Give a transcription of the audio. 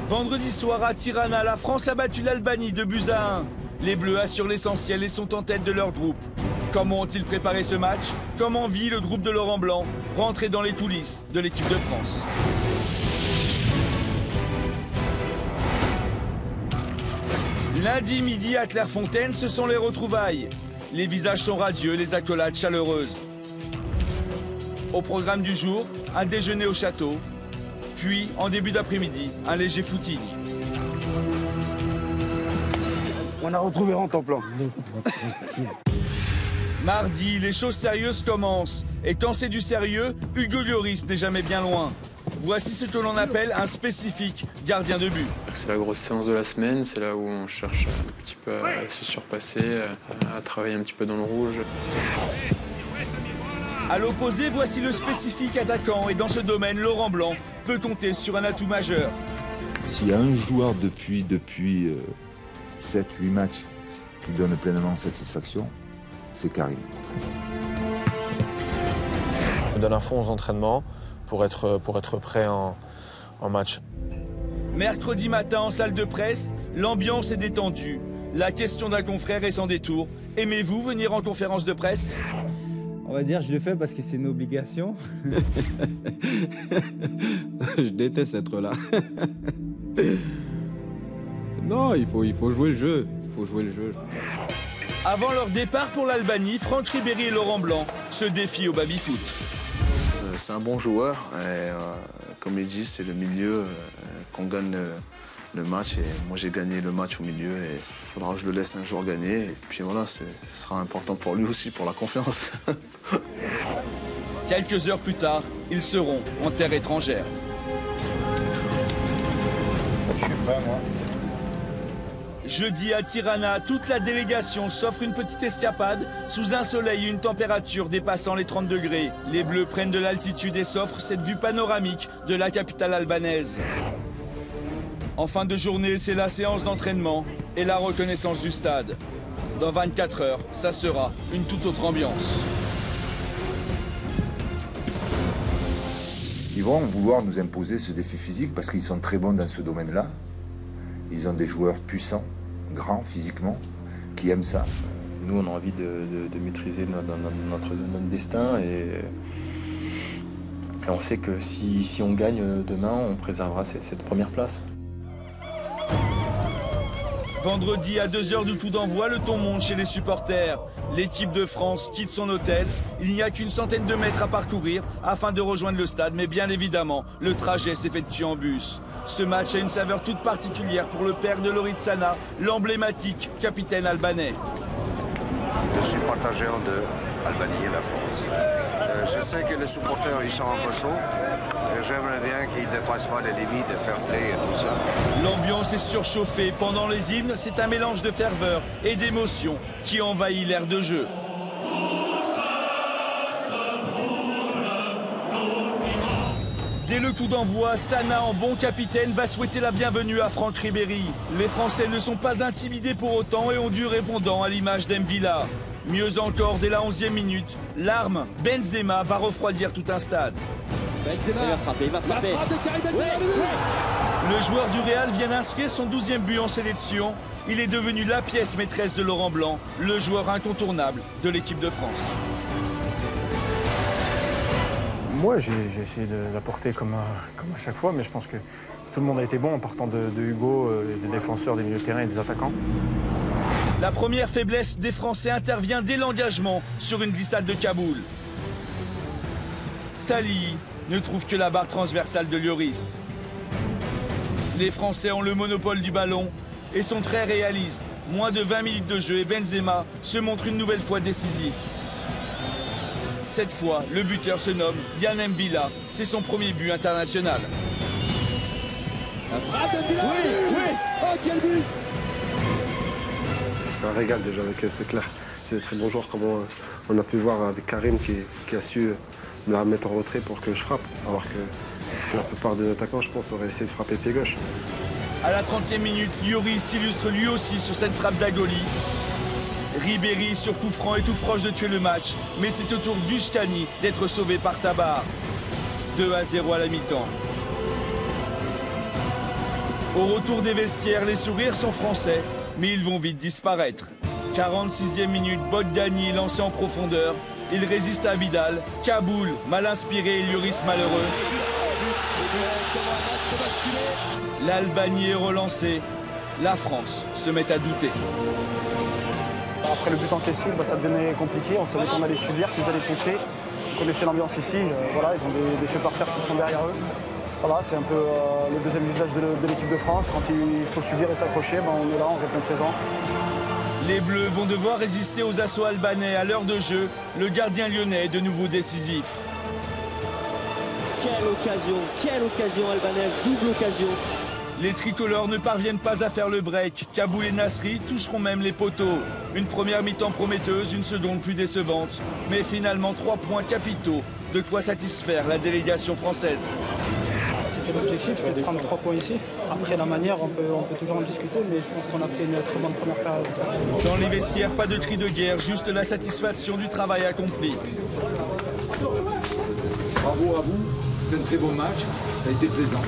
Vendredi soir à Tirana, la France a battu l'Albanie de buts à 1. Les Bleus assurent l'essentiel et sont en tête de leur groupe. Comment ont-ils préparé ce match? Comment vit le groupe de Laurent Blanc, rentré dans les coulisses de l'équipe de France? Lundi midi à Clairefontaine, ce sont les retrouvailles. Les visages sont radieux, les accolades chaleureuses. Au programme du jour, un déjeuner au château, puis en début d'après-midi, un léger footing. On a retrouvé Rantanplan. Mardi, les choses sérieuses commencent. Et quand c'est du sérieux, Hugo Lloris n'est jamais bien loin. Voici ce que l'on appelle un spécifique gardien de but. C'est la grosse séance de la semaine, c'est là où on cherche un petit peu à se surpasser, à travailler un petit peu dans le rouge. À l'opposé, voici le spécifique attaquant. Et dans ce domaine, Laurent Blanc peut compter sur un atout majeur. S'il y a un joueur depuis 7-8 matchs qui donne pleinement satisfaction, c'est Karim. On donne un fond aux entraînements pour être prêt en match. Mercredi matin en salle de presse, l'ambiance est détendue. La question d'un confrère est sans détour. Aimez-vous venir en conférence de presse? On va dire je le fais parce que c'est une obligation. Je déteste être là. Non, il faut jouer le jeu. Il faut jouer le jeu. Avant leur départ pour l'Albanie, Franck Ribéry et Laurent Blanc se défient au baby-foot. C'est un bon joueur. Et, comme il dit, c'est le milieu qu'on gagne le match. Et moi, j'ai gagné le match au milieu. Et il faudra que je le laisse un jour gagner. Et puis voilà, ce sera important pour lui aussi, pour la confiance. Quelques heures plus tard, ils seront en terre étrangère. Je suis prêt, moi. Jeudi à Tirana, toute la délégation s'offre une petite escapade sous un soleil et une température dépassant les 30 degrés. Les Bleus prennent de l'altitude et s'offrent cette vue panoramique de la capitale albanaise. En fin de journée, c'est la séance d'entraînement et la reconnaissance du stade. Dans 24 heures, ça sera une toute autre ambiance. Ils vont vouloir nous imposer ce défi physique parce qu'ils sont très bons dans ce domaine-là. Ils ont des joueurs puissants, grands physiquement, qui aiment ça. Nous, on a envie de maîtriser notre destin et on sait que si on gagne demain, on préservera cette première place. Vendredi à 2h du coup d'envoi, le ton monte chez les supporters. L'équipe de France quitte son hôtel. Il n'y a qu'une centaine de mètres à parcourir afin de rejoindre le stade. Mais bien évidemment, le trajet s'effectue en bus. Ce match a une saveur toute particulière pour le père de Lorit Sana, l'emblématique capitaine albanais. Je suis partagé en deux, Albanie et la France. Je sais que les supporters ils sont un peu chauds. J'aimerais bien qu'ils ne dépassent pas les limites de fair play et tout ça. L'ambiance est surchauffée. Pendant les hymnes, c'est un mélange de ferveur et d'émotion qui envahit l'aire de jeu. Dès le coup d'envoi, Sana, en bon capitaine, va souhaiter la bienvenue à Franck Ribéry. Les Français ne sont pas intimidés pour autant et ont dû répondant à l'image d'Mvila. Mieux encore, dès la 11e minute, l'arme Benzema va refroidir tout un stade. Benzema, il va frapper. Le joueur du Real vient d'inscrire son 12e but en sélection. Il est devenu la pièce maîtresse de Laurent Blanc, le joueur incontournable de l'équipe de France. Moi, j'ai essayé d'apporter comme à chaque fois, mais je pense que tout le monde a été bon en partant de Hugo, des défenseurs, des milieux de terrain et des attaquants. La première faiblesse des Français intervient dès l'engagement sur une glissade de Kaboul. Salih ne trouve que la barre transversale de Lloris. Les Français ont le monopole du ballon et sont très réalistes. Moins de 20 minutes de jeu et Benzema se montre une nouvelle fois décisif. Cette fois, le buteur se nomme Yann M'Vila. C'est son premier but international. La frappe de M'Vila. Oui. Oh, quel but! C'est un régal déjà avec c'est clair. C'est des très bons joueurs comme on a pu voir avec Karim qui a su me la mettre en retrait pour que je frappe. Alors que la plupart des attaquants, je pense, auraient essayé de frapper pied gauche. À la 30e minute, Lloris s'illustre lui aussi sur cette frappe d'Agoli. Ribéry, sur coup franc, est tout proche de tuer le match, mais c'est au tour d'Ushkani d'être sauvé par sa barre. 2-0 à la mi-temps. Au retour des vestiaires, les sourires sont français, mais ils vont vite disparaître. 46e minute, Bogdani lancé en profondeur. Il résiste à Vidal. Kaboul, mal inspiré, et Lloris malheureux. L'Albanie est relancée. La France se met à douter. Après le but encaissé, ça devenait compliqué. On savait qu'on allait subir, qu'ils allaient pousser. On connaissait l'ambiance ici. Voilà, ils ont des supporters qui sont derrière eux. Voilà, c'est un peu le deuxième visage de l'équipe de France. Quand il faut subir et s'accrocher, on est là, on répond présent. Les Bleus vont devoir résister aux assauts albanais à l'heure de jeu. Le gardien lyonnais est de nouveau décisif. Quelle occasion albanaise, double occasion. Les tricolores ne parviennent pas à faire le break. Kaboul et Nasri toucheront même les poteaux. Une première mi-temps prometteuse, une seconde plus décevante. Mais finalement 3 points capitaux. De quoi satisfaire la délégation française. C'était l'objectif, c'était de prendre 3 points ici. Après la manière, on peut toujours en discuter, mais je pense qu'on a fait une très bonne première période. Dans les vestiaires, pas de cri de guerre, juste la satisfaction du travail accompli. Bravo à vous, c'est un très bon match, ça a été plaisant.